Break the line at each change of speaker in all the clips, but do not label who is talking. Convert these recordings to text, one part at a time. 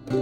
Hi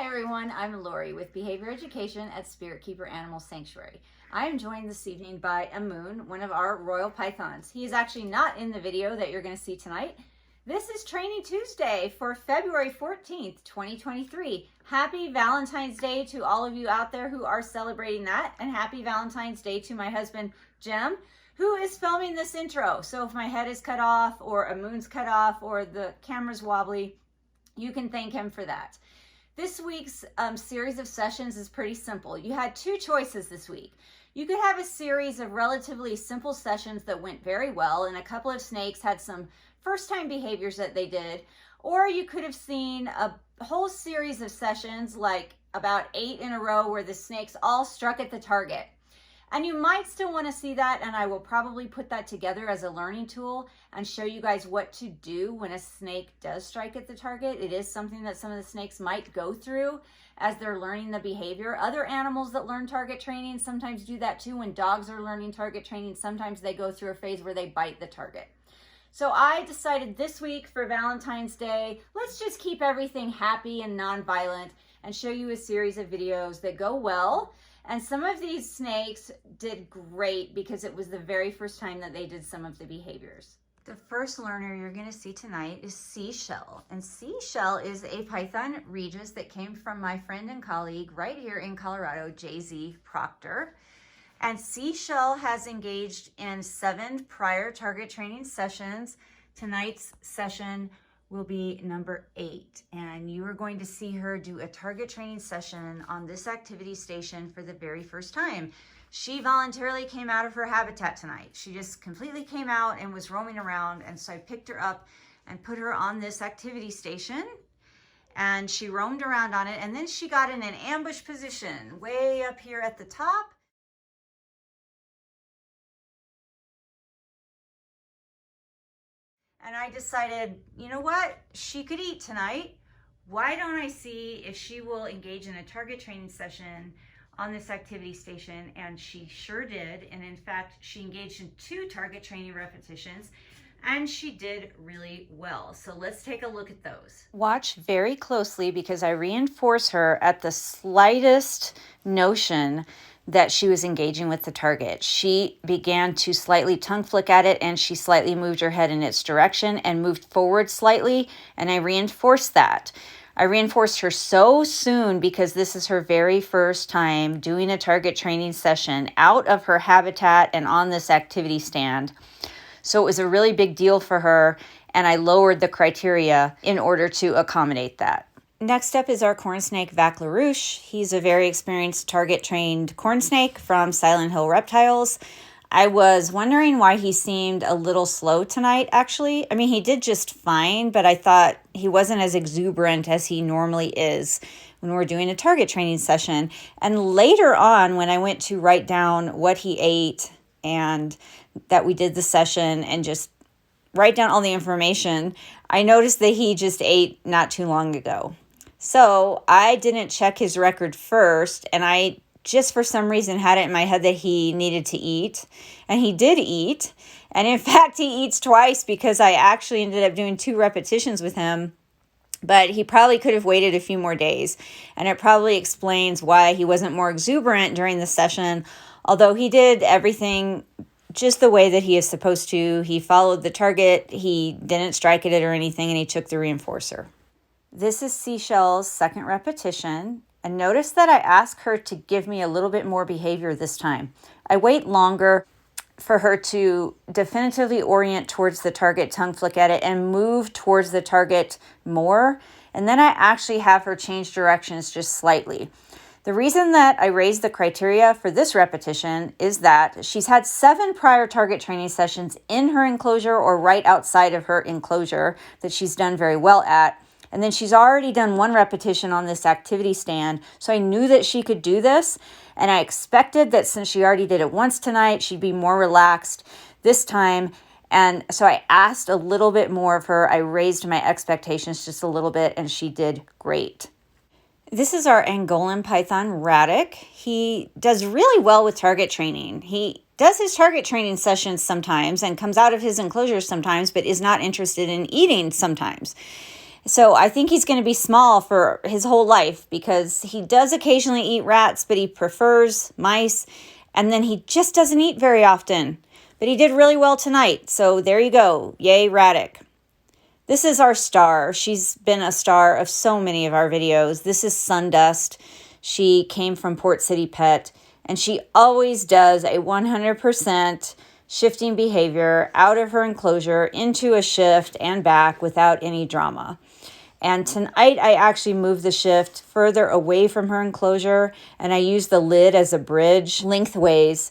everyone, I'm Lori with Behavior Education at Spirit Keeper Animal Sanctuary. I am joined this evening by Amun, one of our royal pythons. He is actually not in the video that you're going to see tonight. This is Training Tuesday for February 14th, 2023. Happy Valentine's Day to all of you out there who are celebrating that, and happy Valentine's Day to my husband, Jim, who is filming this intro. So if my head is cut off or Amun's cut off or the camera's wobbly, you can thank him for that. This week's series of sessions is pretty simple. You had two choices this week. You could have a series of relatively simple sessions that went very well, and a couple of snakes had some first-time behaviors that they did, or you could have seen a whole series of sessions, like about 8 in a row, where the snakes all struck at the target. And you might still want to see that, and I will probably put that together as a learning tool and show you guys what to do when a snake does strike at the target. It is something that some of the snakes might go through as they're learning the behavior. Other animals that learn target training sometimes do that too. When dogs are learning target training, sometimes they go through a phase where they bite the target. So I decided this week for Valentine's Day, let's just keep everything happy and non-violent and show you a series of videos that go well. And some of these snakes did great because it was the very first time that they did some of the behaviors. The first learner you're going to see tonight is Seashell. And Seashell is a Python Regis that came from my friend and colleague right here in Colorado, JZ Proctor. And Seashell has engaged in 7 prior target training sessions. Tonight's session will be number 8, and you are going to see her do a target training session on this activity station for the very first time. She voluntarily came out of her habitat tonight. She just completely came out and was roaming around, and so I picked her up and put her on this activity station, and she roamed around on it, and then she got in an ambush position way up here at the top. And I decided, you know what? She could eat tonight. Why don't I see if she will engage in a target training session on this activity station? And she sure did. And in fact, she engaged in 2 target training repetitions, and she did really well. So let's take a look at those. Watch very closely because I reinforce her at the slightest notion that she was engaging with the target. She began to slightly tongue flick at it, and she slightly moved her head in its direction and moved forward slightly, and I reinforced that. I reinforced her so soon because this is her very first time doing a target training session out of her habitat and on this activity stand. So it was a really big deal for her, and I lowered the criteria in order to accommodate that. Next up is our corn snake, Vac LaRouche. He's a very experienced target-trained corn snake from Silent Hill Reptiles. I was wondering why he seemed a little slow tonight, actually. I mean, he did just fine, but I thought he wasn't as exuberant as he normally is when we're doing a target training session. And later on, when I went to write down what he ate and that we did the session and just write down all the information, I noticed that he just ate not too long ago. So I didn't check his record first, and I just for some reason had it in my head that he needed to eat, and he did eat. And in fact, he eats twice because I actually ended up doing 2 repetitions with him, but he probably could have waited a few more days. And it probably explains why he wasn't more exuberant during the session, although he did everything just the way that he is supposed to. He followed the target, he didn't strike at it or anything, and he took the reinforcer. This is Seashell's second repetition, and notice that I ask her to give me a little bit more behavior this time. I wait longer for her to definitively orient towards the target, tongue flick at it, and move towards the target more, and then I actually have her change directions just slightly. The reason that I raised the criteria for this repetition is that she's had 7 prior target training sessions in her enclosure or right outside of her enclosure that she's done very well at. And then she's already done 1 repetition on this activity stand. So I knew that she could do this. And I expected that since she already did it once tonight, she'd be more relaxed this time. And so I asked a little bit more of her. I raised my expectations just a little bit, and she did great. This is our Angolan python, Radic. He does really well with target training. He does his target training sessions sometimes and comes out of his enclosures sometimes, but is not interested in eating sometimes. So I think he's going to be small for his whole life because he does occasionally eat rats, but he prefers mice. And then he just doesn't eat very often. But he did really well tonight. So there you go. Yay, Radic. This is our star. She's been a star of so many of our videos. This is Sundust. She came from Port City Pet, and she always does a 100% shifting behavior out of her enclosure into a shift and back without any drama. And tonight I actually moved the shift further away from her enclosure, and I used the lid as a bridge lengthways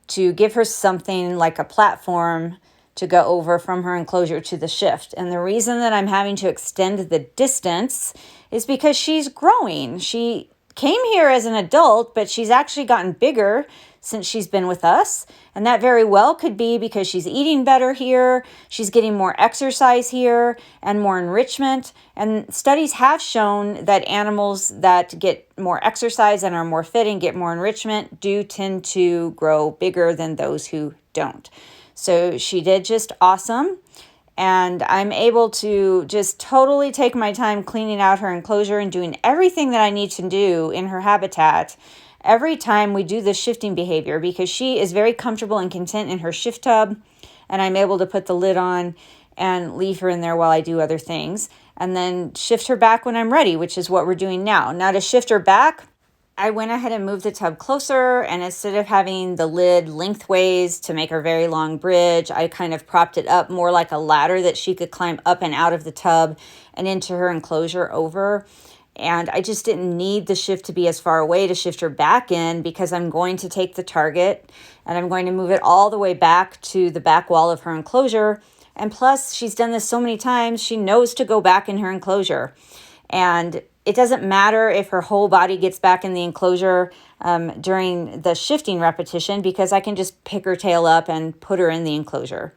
to give her something like a platform to go over from her enclosure to the shift. And the reason that I'm having to extend the distance is because she's growing. She came here as an adult, but she's actually gotten bigger since she's been with us. And that very well could be because she's eating better here, she's getting more exercise here, and more enrichment. And studies have shown that animals that get more exercise and are more fit and get more enrichment do tend to grow bigger than those who don't. So she did just awesome. And I'm able to just totally take my time cleaning out her enclosure and doing everything that I need to do in her habitat every time we do the shifting behavior, because she is very comfortable and content in her shift tub, and I'm able to put the lid on and leave her in there while I do other things, and then shift her back when I'm ready, which is what we're doing now. Now to shift her back, I went ahead and moved the tub closer, and instead of having the lid lengthways to make her very long bridge, I kind of propped it up more like a ladder that she could climb up and out of the tub and into her enclosure over. And I just didn't need the shift to be as far away to shift her back in, because I'm going to take the target and I'm going to move it all the way back to the back wall of her enclosure. And plus, she's done this so many times, she knows to go back in her enclosure. And it doesn't matter if her whole body gets back in the enclosure during the shifting repetition, because I can just pick her tail up and put her in the enclosure.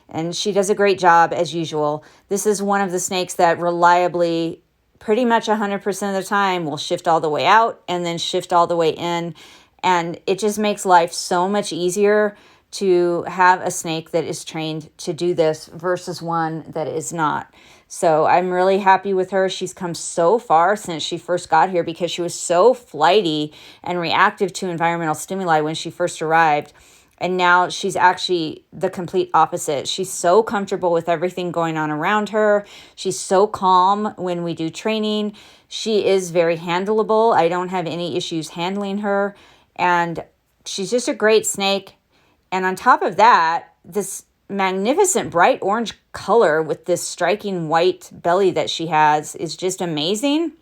And she does a great job as usual. This is one of the snakes that reliably, pretty much 100% of the time, will shift all the way out and then shift all the way in. And it just makes life so much easier to have a snake that is trained to do this versus one that is not. So I'm really happy with her. She's come so far since she first got here, because she was so flighty and reactive to environmental stimuli when she first arrived. And now she's actually the complete opposite. She's so comfortable with everything going on around her. She's so calm when we do training. She is very handleable. I don't have any issues handling her. And she's just a great snake. And on top of that, this magnificent bright orange color with this striking white belly that she has is just amazing.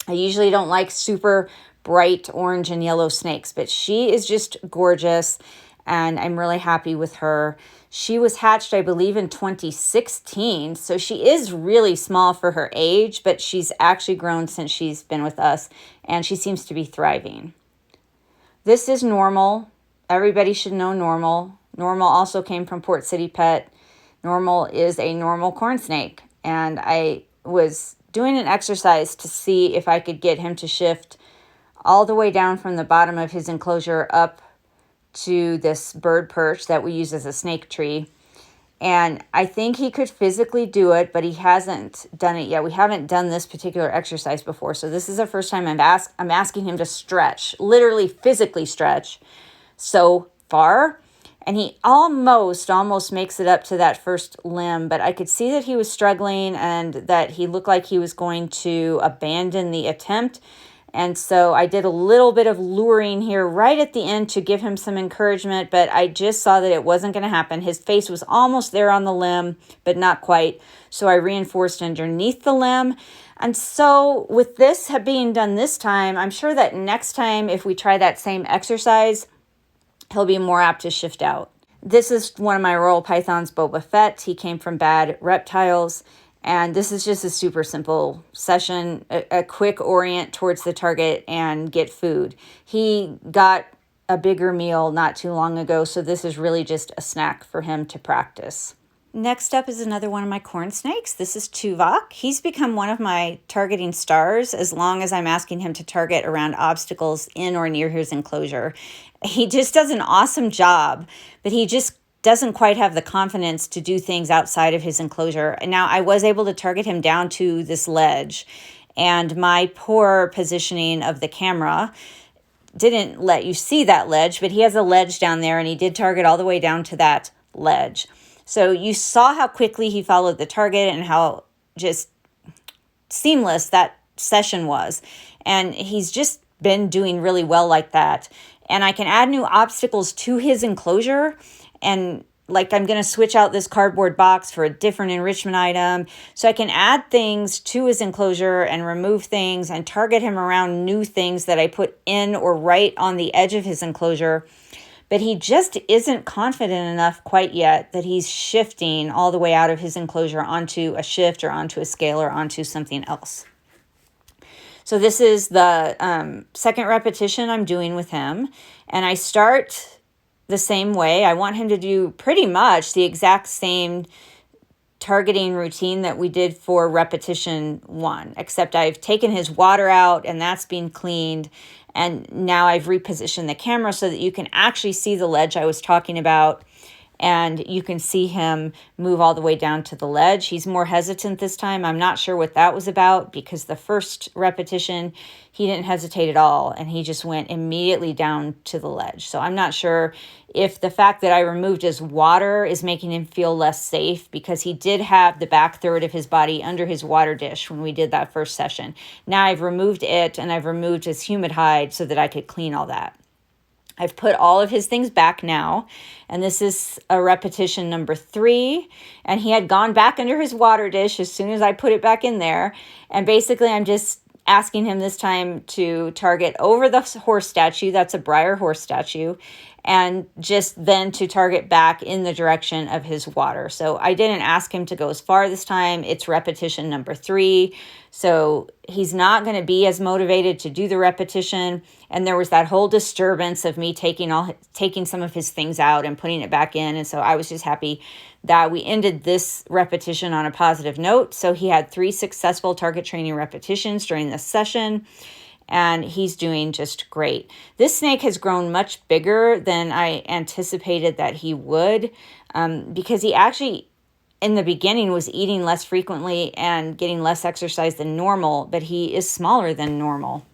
I usually don't like super bright orange and yellow snakes, but she is just gorgeous. And I'm really happy with her. She was hatched, I believe, in 2016. So she is really small for her age, but she's actually grown since she's been with us, and she seems to be thriving. This is Normal. Everybody should know Normal. Normal also came from Port City Pet. Normal is a normal corn snake. And I was doing an exercise to see if I could get him to shift all the way down from the bottom of his enclosure up to this bird perch that we use as a snake tree. And I think he could physically do it, but he hasn't done it yet. We haven't done this particular exercise before. So this is the first time I'm asking him to stretch, literally physically stretch so far. And he almost makes it up to that first limb, but I could see that he was struggling and that he looked like he was going to abandon the attempt. And so I did a little bit of luring here right at the end to give him some encouragement, but I just saw that it wasn't going to happen. His face was almost there on the limb, but not quite. So I reinforced underneath the limb. And so with this being done this time, I'm sure that next time if we try that same exercise, he'll be more apt to shift out. This is one of my Royal Pythons, Boba Fett. He came from Bad Reptiles. And this is just a super simple session, a quick orient towards the target and get food. He got a bigger meal not too long ago, so this is really just a snack for him to practice. Next up is another one of my corn snakes. This is Tuvak. He's become one of my targeting stars as long as I'm asking him to target around obstacles in or near his enclosure. He just does an awesome job, but he just doesn't quite have the confidence to do things outside of his enclosure. And now I was able to target him down to this ledge, and my poor positioning of the camera didn't let you see that ledge, but he has a ledge down there, and he did target all the way down to that ledge. So you saw how quickly he followed the target and how just seamless that session was. And he's just been doing really well like that. And I can add new obstacles to his enclosure, and like I'm going to switch out this cardboard box for a different enrichment item. So I can add things to his enclosure and remove things and target him around new things that I put in or right on the edge of his enclosure. But he just isn't confident enough quite yet that he's shifting all the way out of his enclosure onto a shift or onto a scale or onto something else. So this is the second repetition I'm doing with him. And I start the same way. I want him to do pretty much the exact same targeting routine that we did for repetition 1, except I've taken his water out and that's been cleaned. And now I've repositioned the camera so that you can actually see the ledge I was talking about, and you can see him move all the way down to the ledge. He's more hesitant this time. I'm not sure what that was about, because the first repetition, he didn't hesitate at all, and he just went immediately down to the ledge. So I'm not sure if the fact that I removed his water is making him feel less safe, because he did have the back third of his body under his water dish when we did that first session. Now I've removed it, and I've removed his humid hide so that I could clean all that. I've put all of his things back now, and this is a repetition number 3, and he had gone back under his water dish as soon as I put it back in there. And basically I'm just asking him this time to target over the horse statue. That's a Briar horse statue. And just then to target back in the direction of his water. So I didn't ask him to go as far this time. It's repetition number 3. So he's not going to be as motivated to do the repetition. And there was that whole disturbance of me taking some of his things out and putting it back in. And so I was just happy that we ended this repetition on a positive note. So he had 3 successful target training repetitions during this session, and he's doing just great. This snake has grown much bigger than I anticipated that he would, because he actually, in the beginning, was eating less frequently and getting less exercise than normal, but he is smaller than normal.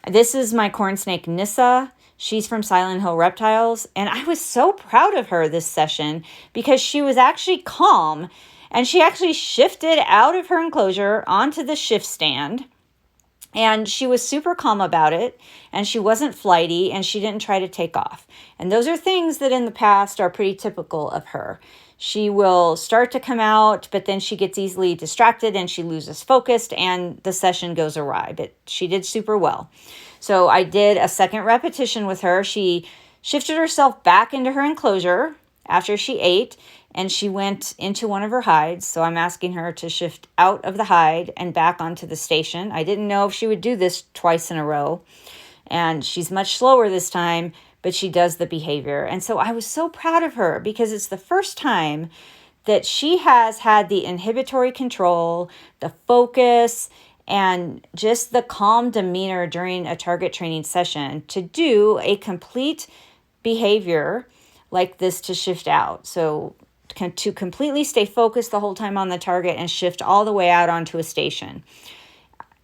This is my corn snake, Nyssa. She's from Silent Hill Reptiles, and I was so proud of her this session because she was actually calm, and she actually shifted out of her enclosure onto the shift stand, and she was super calm about it, and she wasn't flighty, and she didn't try to take off. And those are things that in the past are pretty typical of her. She will start to come out, but then she gets easily distracted and she loses focus and the session goes awry, but she did super well. So I did a second repetition with her. She shifted herself back into her enclosure after she ate, and she went into one of her hides. So I'm asking her to shift out of the hide and back onto the station. I didn't know if she would do this twice in a row, and she's much slower this time, but she does the behavior. And so I was so proud of her because it's the first time that she has had the inhibitory control, the focus, and just the calm demeanor during a target training session to do a complete behavior like this, to shift out. So to completely stay focused the whole time on the target and shift all the way out onto a station.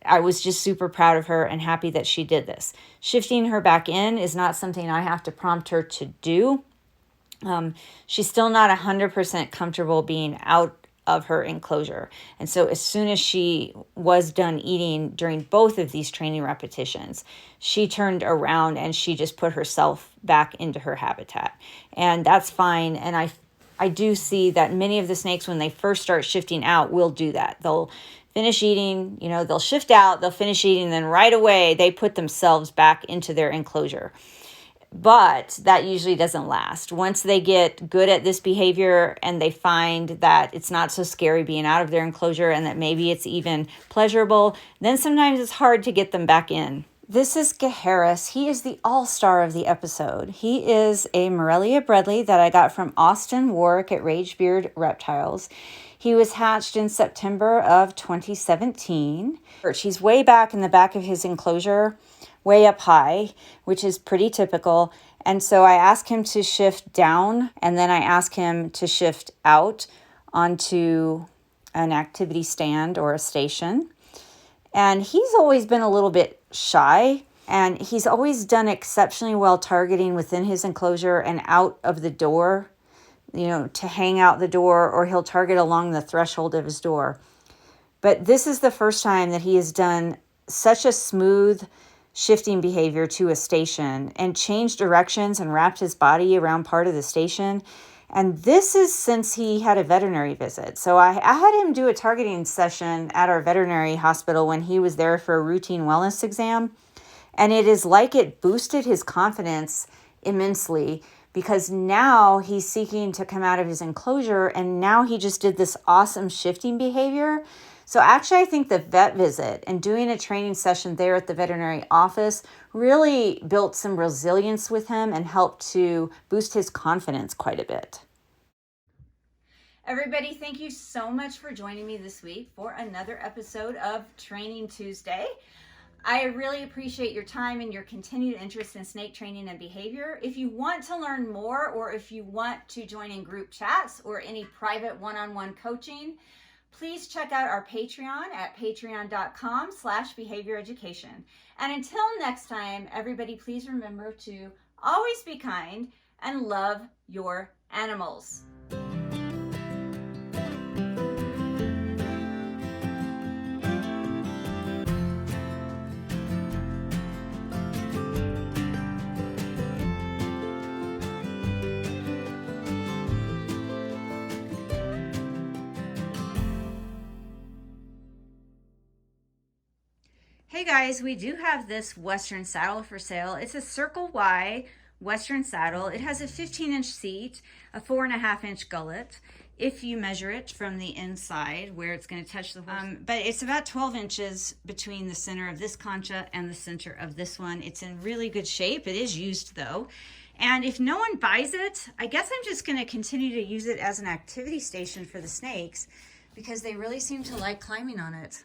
I was just super proud of her and happy that she did this. Shifting her back in is not something I have to prompt her to do. She's still not 100% comfortable being out of her enclosure. And so as soon as she was done eating during both of these training repetitions, she turned around and she just put herself back into her habitat. And that's fine. And I do see that many of the snakes, when they first start shifting out, will do that. They'll finish eating, they'll shift out, they'll finish eating, and then right away they put themselves back into their enclosure. But that usually doesn't last. Once they get good at this behavior and they find that it's not so scary being out of their enclosure and that maybe it's even pleasurable, then sometimes it's hard to get them back in. This is Gaheris. He is the all-star of the episode. He is a Morelia Bredli that I got from Austin Warwick at Ragebeard Reptiles. He was hatched in September of 2017. He's way back in the back of his enclosure, way up high, which is pretty typical. And so I asked him to shift down, and then I asked him to shift out onto an activity stand or a station. And he's always been a little bit shy, and he's always done exceptionally well targeting within his enclosure and out of the door, to hang out the door, or he'll target along the threshold of his door. But this is the first time that he has done such a smooth shifting behavior to a station and changed directions and wrapped his body around part of the station. And this is since he had a veterinary visit. So I had him do a targeting session at our veterinary hospital when he was there for a routine wellness exam. And it is like it boosted his confidence immensely, because now he's seeking to come out of his enclosure, and now he just did this awesome shifting behavior. So actually, I think the vet visit and doing a training session there at the veterinary office really built some resilience with him and helped to boost his confidence quite a bit. Everybody, thank you so much for joining me this week for another episode of Training Tuesday. I really appreciate your time and your continued interest in snake training and behavior. If you want to learn more, or if you want to join in group chats or any private one-on-one coaching, please check out our Patreon at patreon.com/behavior-education. And until next time, everybody, please remember to always be kind and love your animals. Hey guys, we do have this Western saddle for sale. It's a Circle Y Western saddle. It has a 15-inch seat, a 4.5-inch gullet, if you measure it from the inside where it's going to touch the horse. But it's about 12 inches between the center of this concha and the center of this one. It's in really good shape. It is used though. And if no one buys it, I guess I'm just going to continue to use it as an activity station for the snakes, because they really seem to like climbing on it.